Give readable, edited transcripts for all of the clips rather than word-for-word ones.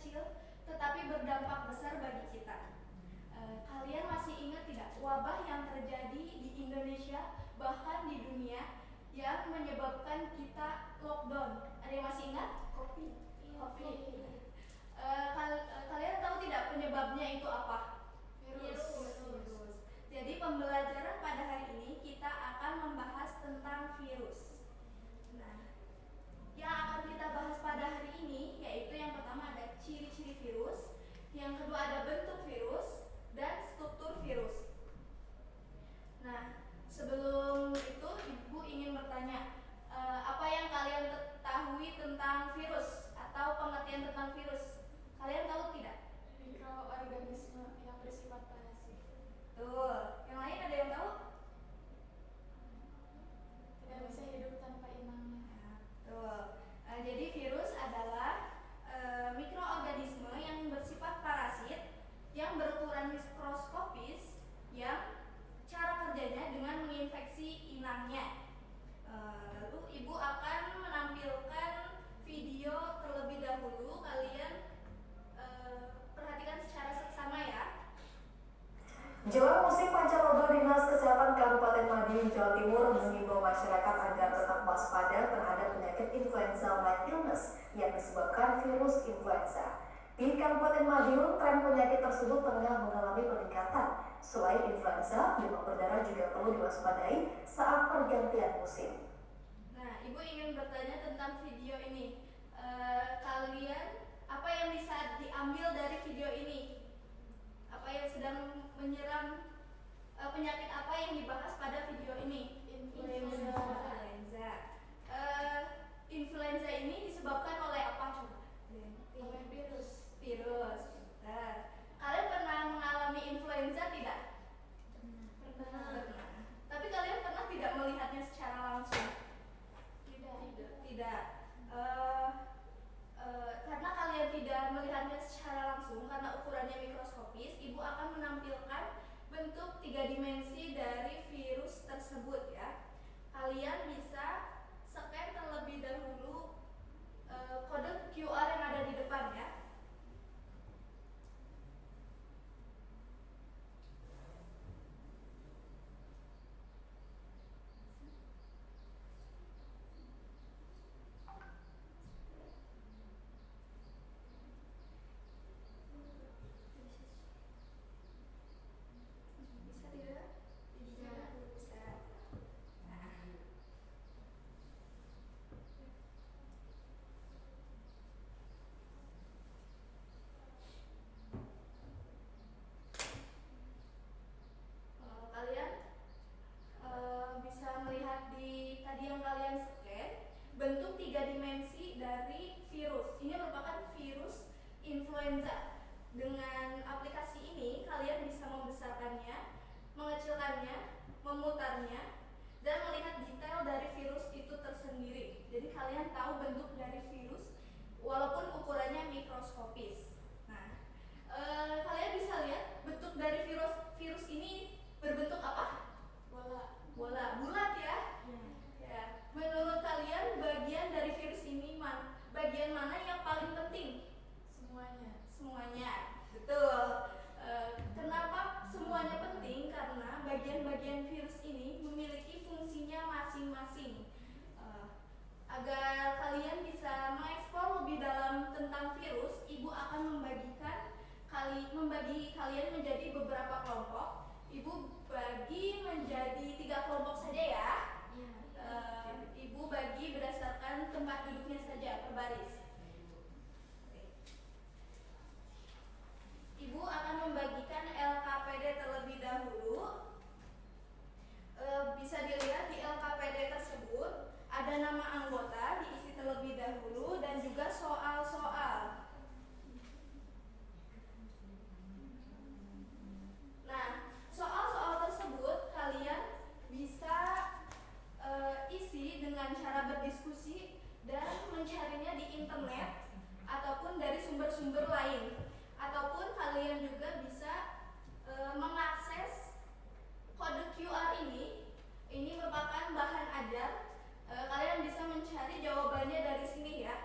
kecil tetapi berdampak besar bagi kita. Kalian masih ingat tidak wabah yang terjadi di Indonesia bahkan di dunia yang menyebabkan kita lockdown? Ada yang masih ingat? COVID. Kalian tahu tidak penyebabnya itu apa? Virus. Jadi pembelajaran pada hari ini kita akan membahas tentang virus. Nah, yang akan kita bahas pada hari ini yaitu yang pertama ada ciri-ciri virus, yang kedua ada bentuk virus dan struktur virus. Nah, sebelum itu Ibu ingin bertanya, apa yang kalian ketahui tentang virus atau pengertian tentang virus? Kalian tahu tidak? Mikroorganisme yang bersifat parasit. Tuh, yang lain ada yang tahu? Tidak bisa hidup tanpa inangnya. Tuh, jadi virus adalah mikroorganisme yang bersifat parasit yang berukuran mikroskopis yang cara kerjanya dengan menginfeksi inangnya. Lalu Ibu akan menampilkan video terlebih dahulu. Kalian perhatikan secara seksama ya. Jelang musim pancaroba, Dinas Kesehatan Kabupaten Madiun, Jawa Timur mengimbau masyarakat agar tetap waspada terhadap penyakit influenza-like illness yang disebabkan virus influenza. Di Kabupaten Madiun, tren penyakit tersebut tengah mengalami peningkatan. Selain influenza, demam berdarah juga perlu diwaspadai saat pergantian musim. Nah, Ibu ingin bertanya tentang video ini. Kalian, apa yang bisa diambil dari video ini? Apa yang sedang menyerang, penyakit apa yang dibahas pada video ini? Influenza. Influenza ini disebabkan oleh apa coba? Oleh virus. Kalian pernah mengalami influenza tidak? Pernah. Tapi kalian pernah tidak melihatnya secara langsung? Tidak. Karena kalian tidak melihatnya secara langsung karena ukurannya mikroskopis, Ibu akan menampilkan bentuk 3 dimensi dari virus tersebut ya. Kalian bisa scan terlebih dahulu kode QR yang ada di depan ya. Bisa tidak? Bisa. Nah. Kalian bisa melihat di tadi yang kalian scan bentuk 3 dimensi dari virus. Ini merupakan virus influenza. Dengan aplikasi ini kalian bisa membesarkannya, mengecilkannya, memutarnya, dan melihat detail dari virus itu tersendiri. Jadi kalian tahu bentuk dari virus walaupun ukurannya mikroskopis. Nah, kalian bisa lihat bentuk dari virus ini berbentuk apa? Bola bulat ya. Ya. Menurut kalian bagian dari virus ini bagian mana yang paling penting? Semuanya. Betul. Kenapa semuanya penting? Karena bagian-bagian virus ini memiliki fungsinya masing-masing. Agar kalian bisa mengeksplor lebih dalam tentang virus, Ibu akan membagi kalian menjadi beberapa kelompok. Ibu bagi menjadi 3 kelompok saja ya. Ibu bagi berdasarkan tempat duduknya saja per baris. Ibu akan membagikan LKPD terlebih dahulu. Bisa dilihat di LKPD tersebut ada nama anggota diisi terlebih dahulu dan juga soal-soal. Nah, soal-soal tersebut kalian bisa isi dengan cara berdiskusi dan mencarinya di internet ataupun dari sumber-sumber lain, ataupun kalian juga bisa mengakses kode QR ini. Ini merupakan bahan ajar. Kalian bisa mencari jawabannya dari sini ya.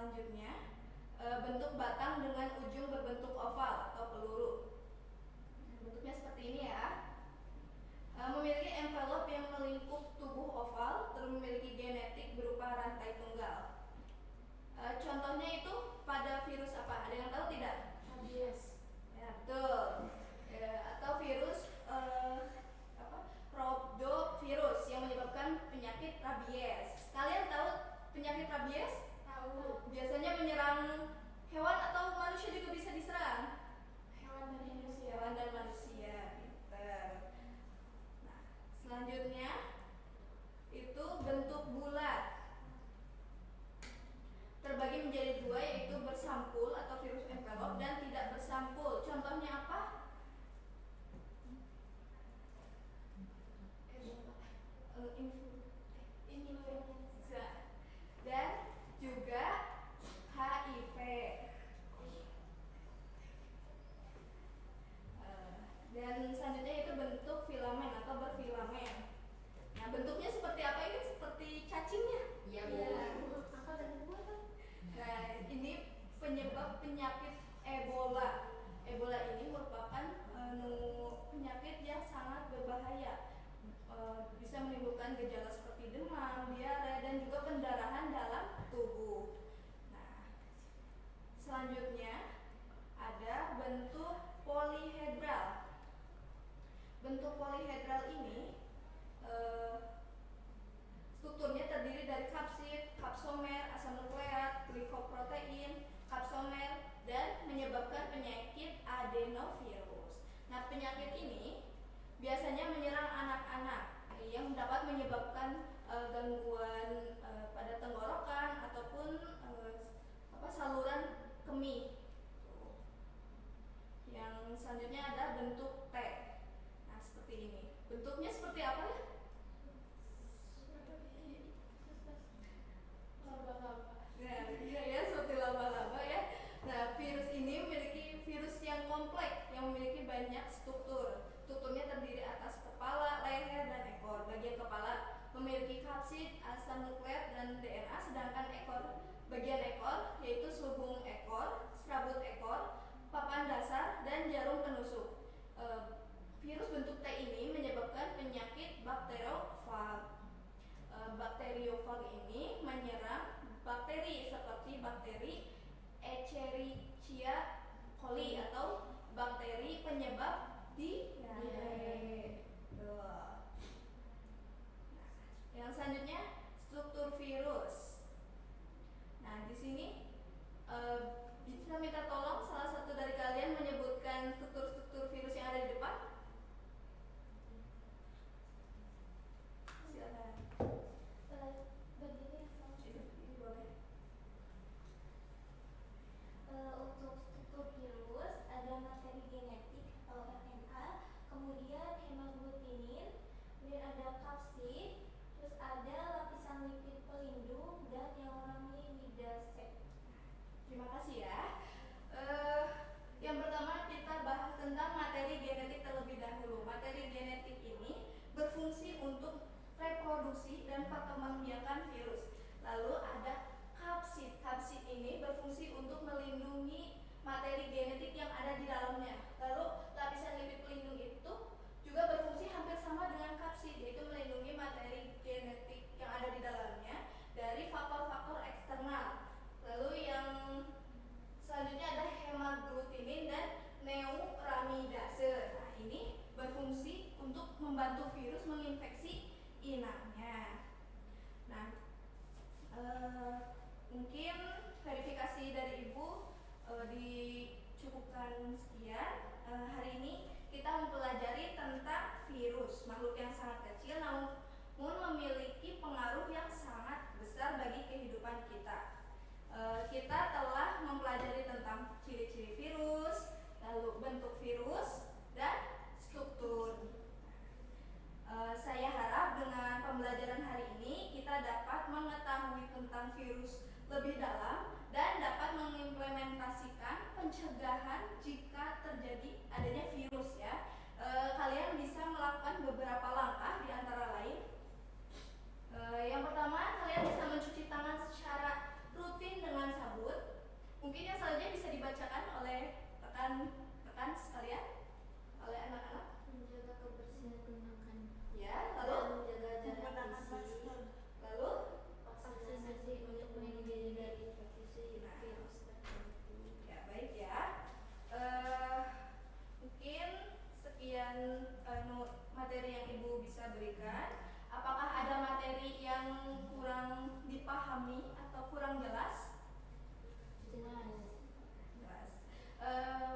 selanjutnya bentuk batang dengan ujung berbentuk oval atau peluru. Bentuknya seperti ini ya. Memiliki envelope yang melingkup tubuh oval, terus memiliki genetik berupa rantai tunggal. Contohnya itu pada virus apa? Ada yang tahu tidak? Rabies. Ya, betul. Atau virus rhabdovirus yang menyebabkan penyakit rabies. Kalian tahu penyakit rabies? Tahu. Biasanya menyerang hewan atau manusia juga bisa diserang. Hewan dan manusia. Hewan dan manusia, pinter. Nah, selanjutnya itu bentuk bulat, terbagi menjadi dua, yaitu bersampul atau virus envelope dan tidak bersampul. Contohnya apa? Influenza dan juga HIV. Dan selanjutnya itu bentuk filamen atau berfilamen. Nah, bentuknya seperti apa ini? Seperti cacingnya. Iya, Bu. Apa tadi Bu? Nah, ini penyebab penyakit Ebola. Ebola ini merupakan penyakit yang sangat berbahaya. Bisa menimbulkan gejala seperti demam, diare, dan juga pendarahan dalam tubuh. Nah, selanjutnya ada bentuk polihedral. Bentuk polihedral ini strukturnya terdiri dari kapsid, kapsomer, asam nukleat, glikoprotein, kapsomer, dan menyebabkan penyakit adenovirus. Nah, penyakit ini biasanya menyerang anak-anak yang dapat menyebabkan gangguan pada tenggorokan ataupun saluran kemih. Yang selanjutnya ada bentuk T. Nah, seperti ini. Bentuknya seperti apa ya? Laba-laba. Nah, iya ya, seperti laba-laba ya. Nah, virus ini memiliki virus yang kompleks yang memiliki banyak struktur. Strukturnya terdiri atas kepala, leher, dan ekor. Bagian kepala memiliki kapsid, asam nukleat, dan DNA, sedangkan bagian ekor yaitu selubung ekor, serabut ekor, papan dasar, dan jarum penusuk. Virus bentuk T ini menyebabkan penyakit bakteriofag. Bakteriofag ini menyerang bakteri seperti bakteri Escherichia coli atau bakteri penyebab diare. Yang selanjutnya struktur virus. Nah, di sini bisa minta tolong salah satu dari kalian menyebutkan struktur-struktur virus yang ada di depan. Silakan. Berdiri atau Ini boleh. Untuk struktur virus ada materi genetik atau RNA, kemudian hemoglobinin, kemudian ada kapsid, terus ada lapisan lipid pelindung dan yang ramimida C. Terima kasih ya. Yang pertama kita bahas tentang materi genetik terlebih dahulu. Materi genetik ini berfungsi untuk reproduksi dan perkembangbiakan virus. Lalu ada kapsid. Kapsid ini berfungsi untuk melindungi materi genetik yang ada di dalamnya. Lalu lapisan lipid pelindung itu juga berfungsi hampir sama dengan kapsid, yaitu melindungi materi genetik yang ada di dalamnya dari faktor-faktor eksternal. Lalu yang selanjutnya ada hemaglutinin dan neuraminidase. Nah, ini berfungsi untuk membantu virus menginfeksi inangnya. Nah, mungkin verifikasi dari Ibu dicukupkan sekian. Hari ini kita mempelajari tentang virus, makhluk yang sangat kecil namun memiliki pengaruh yang sangat besar bagi kehidupan kita. Kita telah mempelajari tentang ciri-ciri virus, lalu bentuk virus, dan struktur. Saya harap dengan pembelajaran hari ini kita dapat mengetahui tentang virus lebih dalam dan dapat mengimplementasikan pencegahan jika terjadi adanya virus ya. Kalian bisa melakukan beberapa langkah di antara lain. Yang pertama, kalian bisa mencuci tangan secara rutin dengan sabun. materi yang Ibu bisa berikan. Apakah ada materi yang kurang dipahami atau kurang jelas? Jelas.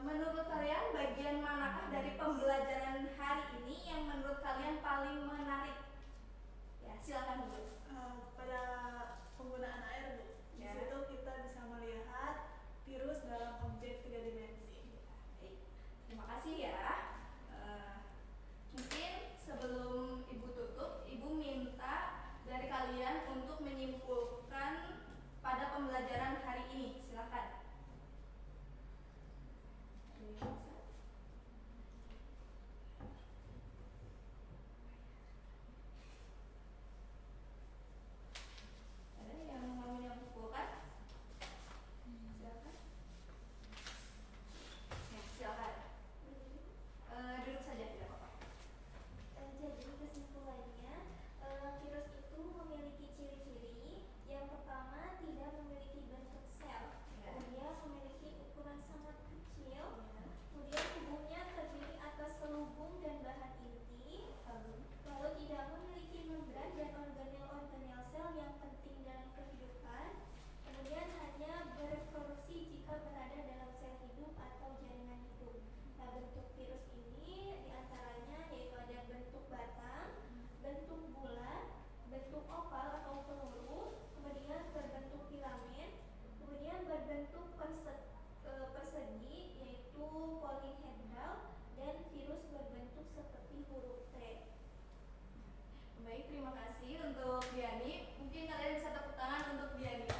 Menurut kalian bagian manakah dari pembelajaran hari ini yang menurut kalian paling menarik? Ya, silakan Bu. Pada penggunaan air, Bu. Di Ya. situ kita bisa melihat virus dalam objek 3 dimensi. Baik, terima kasih ya. Mungkin sebelum Ibu tutup, Ibu minta dari kalian untuk menyimpulkan pada pembelajaran hari ini. Silakan. Ada yang bisa? Ada yang mau menyimpulkan? Silakan. Ya, silakan. Duduk saja, tidak apa-apa. Jadi kesimpulannya, virus itu memiliki ciri-ciri. Yang pertama, tidak memiliki bentuk sel. Ya. Kemudian memiliki ukuran sangat kecil. Kemudian tubuhnya terdiri atas selubung dan bahan inti. Lalu tidak memiliki membran dan organel-organel sel yang penting dalam kehidupan. Kemudian hanya bereproduksi jika berada dalam sel hidup atau jaringan hidup. Nah, bentuk virus ini diantaranya yaitu ada bentuk batang, bentuk bulat, bentuk oval atau peluru, kemudian berbentuk filamen, kemudian berbentuk persegi yaitu polyhedral, dan virus berbentuk seperti huruf T. Baik, terima kasih untuk Diani. Mungkin kalian bisa tepuk tangan untuk Diani.